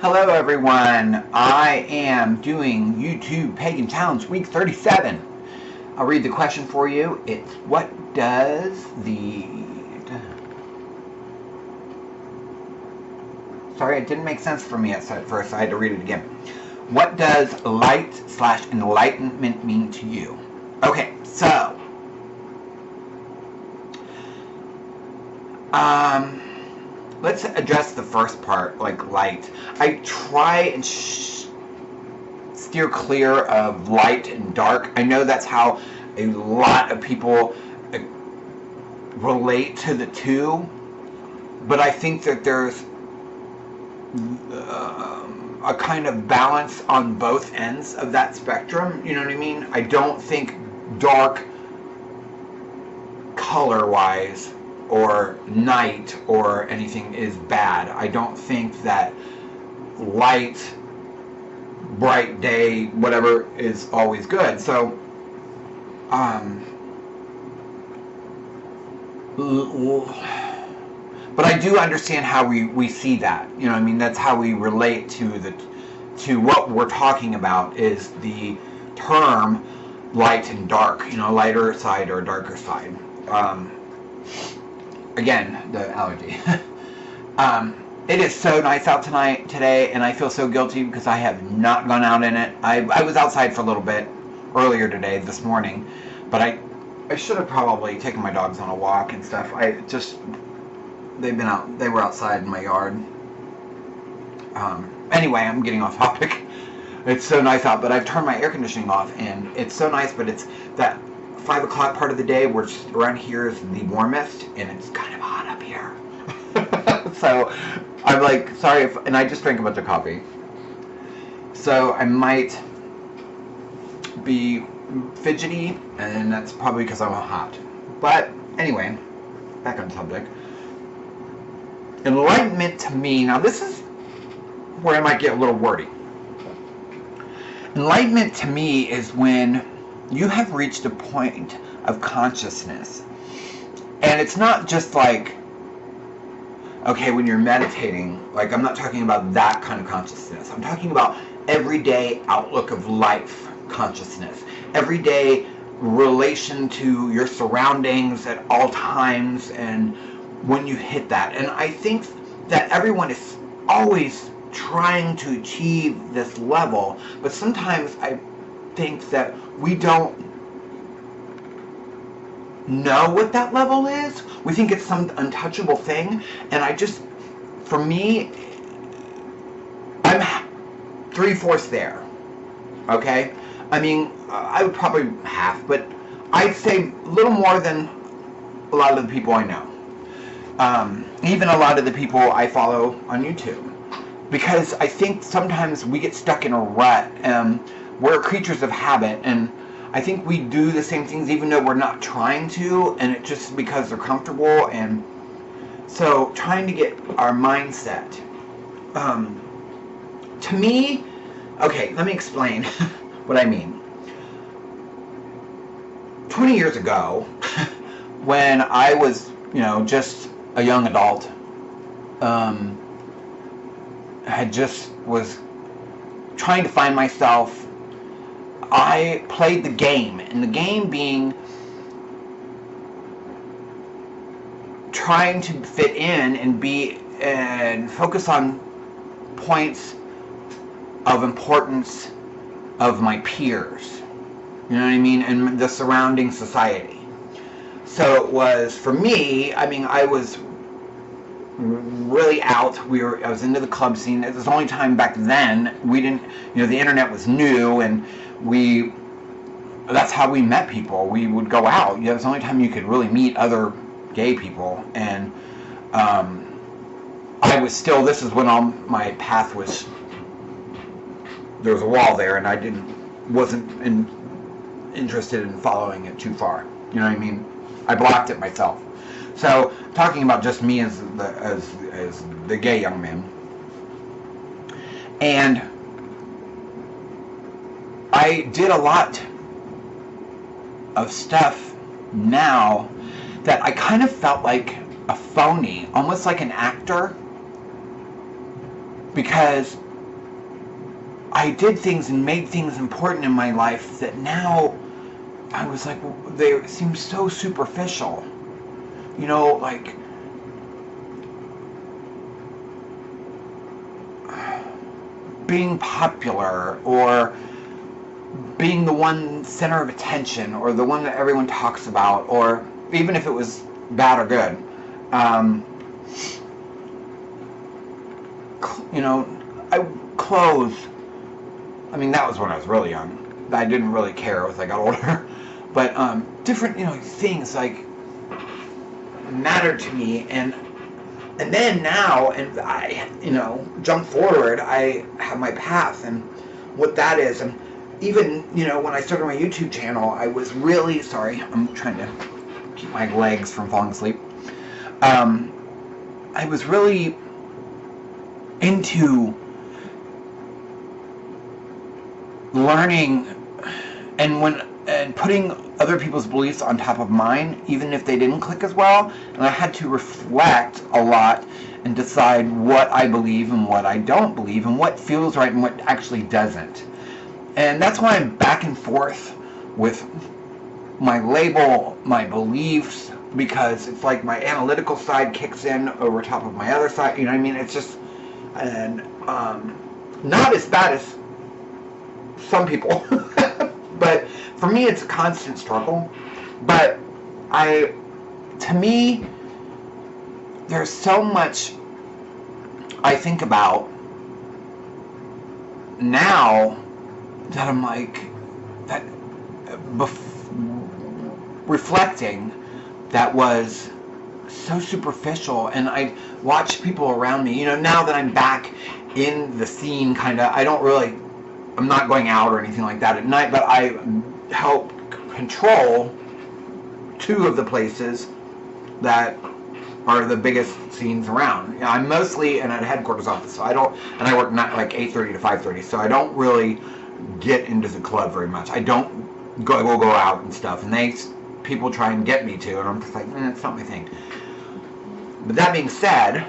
Hello everyone, I am doing YouTube Pagan Challenge Week 37. I'll read the question for you. It's what does the... Sorry, it didn't make sense for me at first, so I had to read it again. What does light/enlightenment mean to you? Okay, so... let's address the first part, like light. I try and steer clear of light and dark. I know that's how a lot of people relate to the two, but I think that there's a kind of balance on both ends of that spectrum. You know what I mean? I don't think dark color-wise or night or anything is bad. I don't think that light, bright day, whatever is always good. So but I do understand how we see that. You know what I mean? That's how we relate to what we're talking about, is the term light and dark, you know, lighter side or darker side. Again, the allergy. It is so nice out today, and I feel so guilty because I have not gone out in it. I was outside for a little bit earlier today, this morning, but I should have probably taken my dogs on a walk and stuff. They were outside in my yard. Anyway, I'm getting off topic. It's so nice out, but I've turned my air conditioning off, and it's so nice, but it's that 5 o'clock part of the day where around here is the warmest, and it's kind of hot up here. So I'm like, sorry and I just drank a bunch of coffee, so I might be fidgety, and that's probably because I'm hot. But anyway, back on subject. Enlightenment to me, now this is where I might get a little wordy. Enlightenment to me is when you have reached a point of consciousness. And it's not just like, okay, when you're meditating, like, I'm not talking about that kind of consciousness. I'm talking about everyday outlook of life consciousness. Everyday relation to your surroundings at all times, and when you hit that. And I think that everyone is always trying to achieve this level, but sometimes I think that we don't know what that level is. We think it's some untouchable thing, and for me, I'm 3/4 there. Okay? I mean, I would probably half, but I'd say a little more than a lot of the people I know. Even a lot of the people I follow on YouTube. Because I think sometimes we get stuck in a rut. We're creatures of habit, and I think we do the same things even though we're not trying to, and it's just because they're comfortable. And so trying to get our mindset. To me, okay, let me explain what I mean. 20 years ago, when I was, just a young adult, was trying to find myself, I played the game, and the game being trying to fit in and focus on points of importance of my peers, you know what I mean, and the surrounding society. So it was, for me, I mean, I was really out. I was into the club scene. It was the only time back then we didn't, the internet was new, and that's how we met people. We would go out. It was the only time you could really meet other gay people. And this is when my path was, there was a wall there, and I wasn't interested in following it too far. You know what I mean? I blocked it myself. So, talking about just me as the gay young man. And I did a lot of stuff now that I kind of felt like a phony, almost like an actor, because I did things and made things important in my life that now I was like, well, they seem so superficial. You know, like, being popular or being the one center of attention or the one that everyone talks about, or even if it was bad or good. You know, clothes. I mean, that was when I was really young. I didn't really care as I got older. But different, you know, things like mattered to me, and then now, and I, you know, jump forward, I have my path and what that is. And even, you know, when I started my YouTube channel, I was really, sorry, I'm trying to keep my legs from falling asleep. I was really into learning and putting other people's beliefs on top of mine, even if they didn't click as well. And I had to reflect a lot and decide what I believe and what I don't believe, and what feels right and what actually doesn't. And that's why I'm back and forth with my label, my beliefs, because it's like my analytical side kicks in over top of my other side. You know what I mean? It's just, and not as bad as some people. But for me, it's a constant struggle. But to me, there's so much I think about now that I'm like, that reflecting, that was so superficial. And I watch people around me, you know, now that I'm back in the scene, kind of, I'm not going out or anything like that at night, but I help control two of the places that are the biggest scenes around. You know, I'm mostly in a headquarters office, so I work not like 8:30 to 5:30, so I don't really get into the club very much. I will go out and stuff, and people try and get me to, and I'm just like, it's not my thing. But that being said,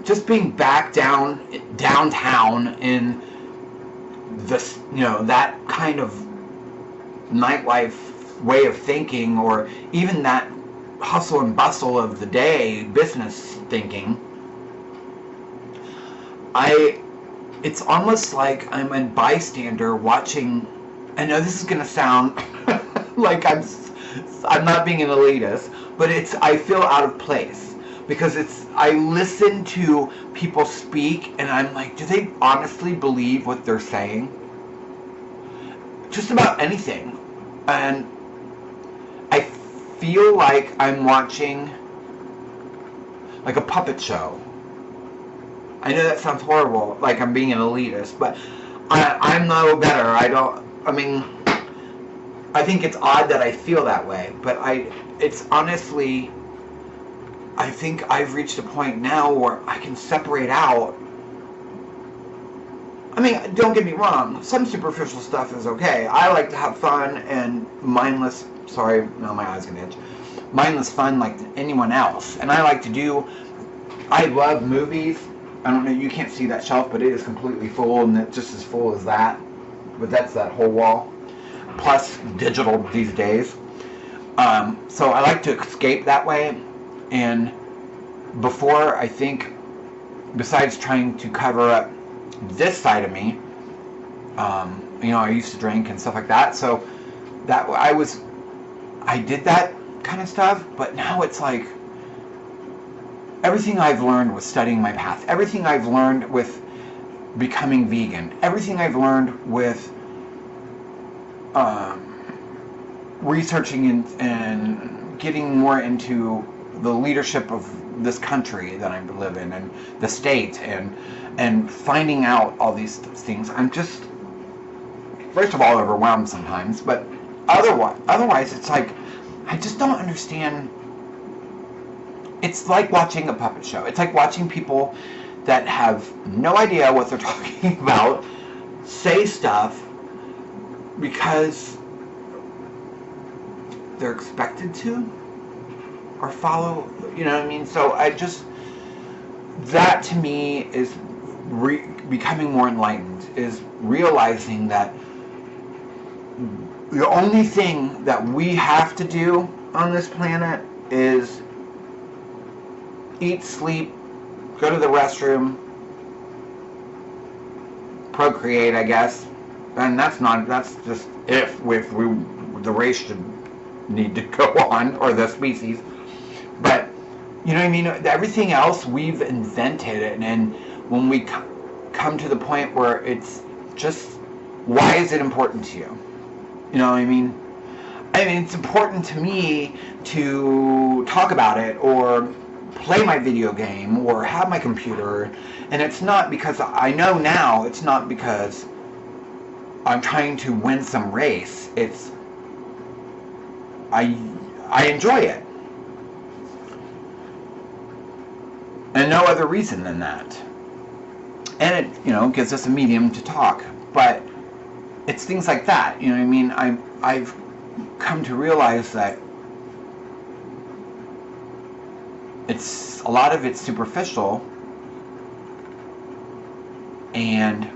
just being back downtown in this, you know, that kind of nightlife way of thinking, or even that hustle and bustle of the day business thinking, it's almost like I'm a bystander watching. I know this is going to sound like I'm not being an elitist, but I feel out of place, because I listen to people speak and I'm like, do they honestly believe what they're saying? Just about anything. And I feel like I'm watching like a puppet show. I know that sounds horrible, like I'm being an elitist, but I'm no better. I think it's odd that I feel that way, but it's honestly, I think I've reached a point now where I can separate out. I mean, don't get me wrong, some superficial stuff is okay. I like to have fun and mindless, sorry, now my eyes gonna itch, mindless fun like anyone else. And I love movies. I don't know, you can't see that shelf, but it is completely full, and it's just as full as that. But that's that whole wall. Plus digital these days. So I like to escape that way. And before, I think, besides trying to cover up this side of me, you know, I used to drink and stuff like that. So that I did that kind of stuff. But now it's like, everything I've learned with studying my path, everything I've learned with becoming vegan, everything I've learned with researching and getting more into the leadership of this country that I live in, and the state, and finding out all these things, I'm just, first of all, overwhelmed sometimes, but otherwise it's like, I just don't understand. It's like watching a puppet show. It's like watching people that have no idea what they're talking about say stuff because they're expected to, or follow, you know what I mean? So that to me is becoming more enlightened is realizing that the only thing that we have to do on this planet is eat, sleep, go to the restroom, procreate, I guess. And that's just if the race should need to go on, or the species. But, you know what I mean? Everything else we've invented, and when we come to the point where it's just, why is it important to you? You know what I mean? I mean, it's important to me to talk about it, or play my video game, or have my computer, and it's not because, I know now, it's not because I'm trying to win some race. It's, I enjoy it. And no other reason than that. And it, you know, gives us a medium to talk. But it's things like that, you know what I mean? I've come to realize that it's, a lot of it's superficial, and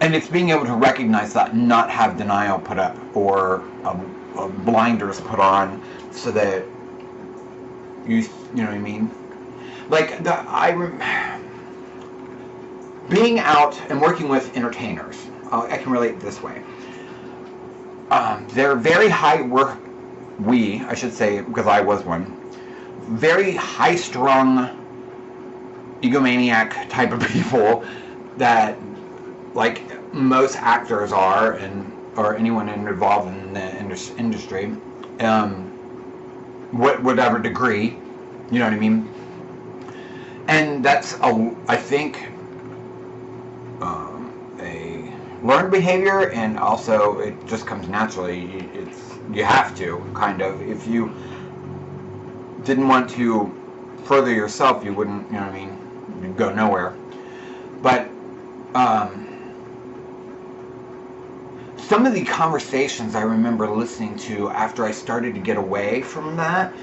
it's being able to recognize that, and not have denial put up, or blinders put on, so that you know what I mean? Like, being out and working with entertainers, I can relate this way. They're very high I should say, because I was one, very high-strung, egomaniac type of people that, like most actors are, or anyone involved in the industry, whatever degree, you know what I mean? And that's, I think, a learned behavior, and also it just comes naturally. You have to, kind of. If you didn't want to further yourself, you wouldn't, you know what I mean? You'd go nowhere. But some of the conversations I remember listening to after I started to get away from that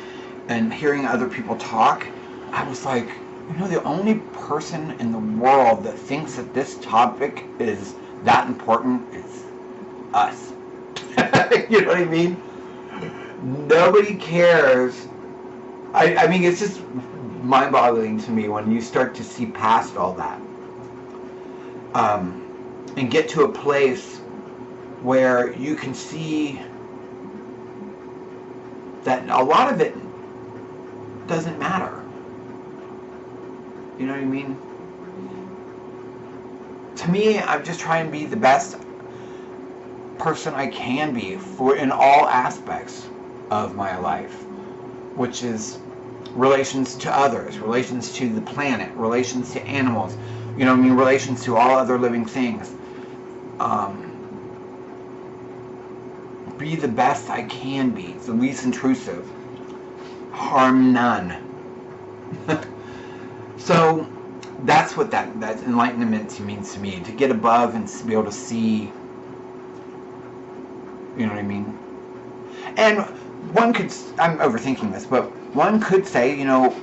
and hearing other people talk, I was like, you know, the only person in the world that thinks that this topic is that important is us. You know what I mean? Nobody cares. I mean, it's just mind-boggling to me when you start to see past all that. And get to a place where you can see that a lot of it doesn't matter. You know what I mean? To me, I'm just trying to be the best person I can be in all aspects of my life, which is relations to others, relations to the planet, relations to animals, you know what I mean, relations to all other living things. Be the best I can be, the least intrusive, harm none. So that's what that enlightenment means to me, to get above and be able to see, you know what I mean? And one could, I'm overthinking this, but one could say, you know,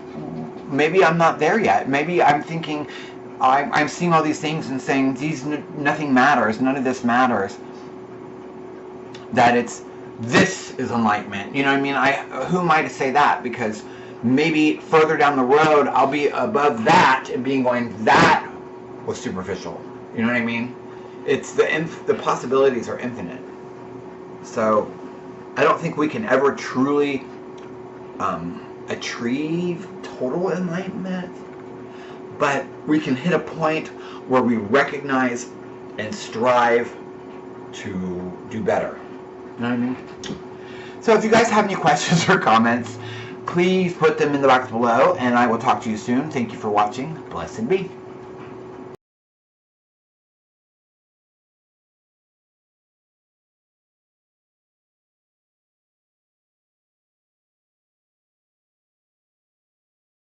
maybe I'm not there yet. Maybe I'm thinking, I'm seeing all these things and saying, nothing matters, none of this matters. That this is enlightenment. You know what I mean? Who am I to say that? Because maybe further down the road, I'll be above that and going, that was superficial. You know what I mean? It's the possibilities are infinite. So I don't think we can ever truly achieve total enlightenment, but we can hit a point where we recognize and strive to do better. You know what I mean? So if you guys have any questions or comments, please put them in the box below, and I will talk to you soon. Thank you for watching. Blessed be.